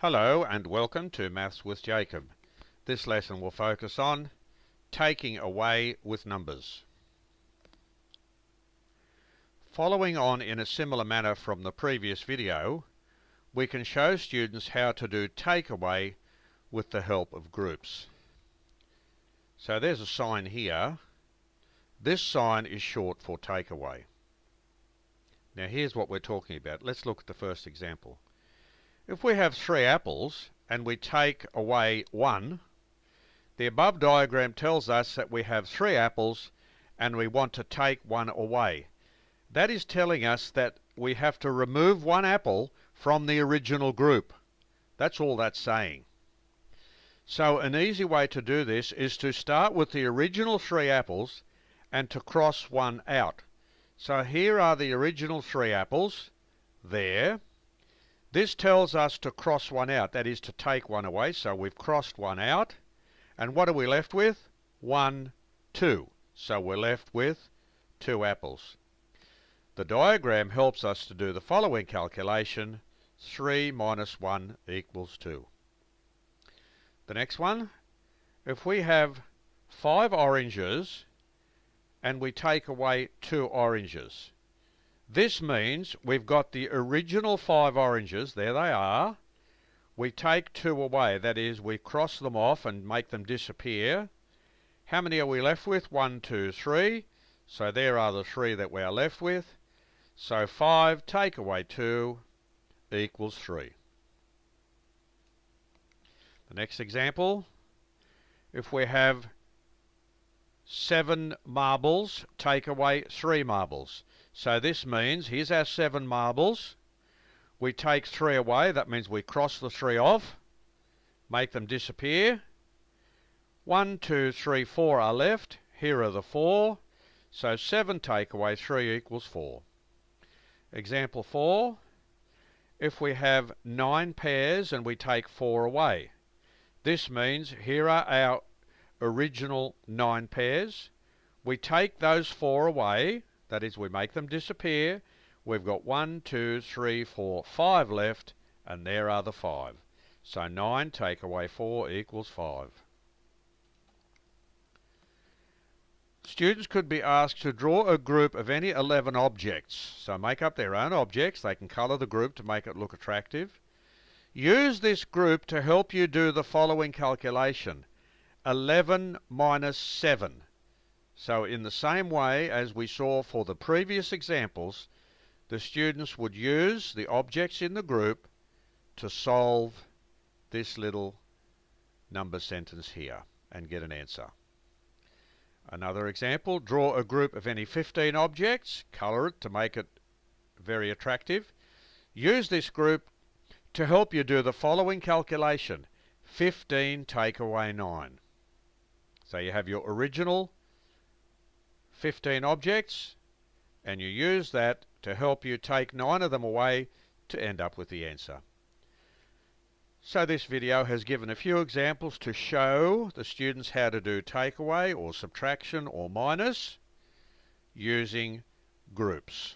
Hello and welcome to Maths with Jacob. This lesson will focus on taking away with numbers. Following on in a similar manner from the previous video, we can show students how to do take away with the help of groups. So there's a sign here. This sign is short for take away. Now here's what we're talking about. Let's look at the first example. If we have 3 apples and we take away 1, the above diagram tells us that we have 3 apples and we want to take 1 away. That is telling us that we have to remove 1 apple from the original group. That's all that's saying. So an easy way to do this is to start with the original 3 apples and to cross 1 out. So here are the original 3 apples, there. This tells us to cross 1 out, that is to take 1 away, so we've crossed 1 out. And what are we left with? 1, 2. So we're left with 2 apples. The diagram helps us to do the following calculation: 3 minus 1 equals 2. The next one, if we have 5 oranges and we take away 2 oranges, this means we've got the original 5 oranges, there they are. We take 2 away, that is, we cross them off and make them disappear. How many are we left with? 1, 2, 3. So there are the 3 that we are left with. So 5 take away 2 equals 3. The next example, if we have 7 marbles, take away 3 marbles. So this means, here's our 7 marbles. We take 3 away, that means we cross the 3 off, make them disappear. 1, 2, 3, 4 are left. Here are the 4. So 7 take away 3 equals 4. Example 4, if we have 9 pairs and we take 4 away. This means here are our original 9 pairs. We take those 4 away, that is, we make them disappear. We've got 1, 2, 3, 4, 5 left, and there are the 5. So 9 take away 4 equals 5. Students could be asked to draw a group of any 11 objects. So make up their own objects. They can colour the group to make it look attractive. Use this group to help you do the following calculation: 11 minus 7. So in the same way as we saw for the previous examples, the students would use the objects in the group to solve this little number sentence here and get an answer. Another example, draw a group of any 15 objects, colour it to make it very attractive. Use this group to help you do the following calculation: 15 take away 9. So you have your original 15 objects, and you use that to help you take 9 of them away to end up with the answer. So this video has given a few examples to show the students how to do takeaway or subtraction or minus using groups.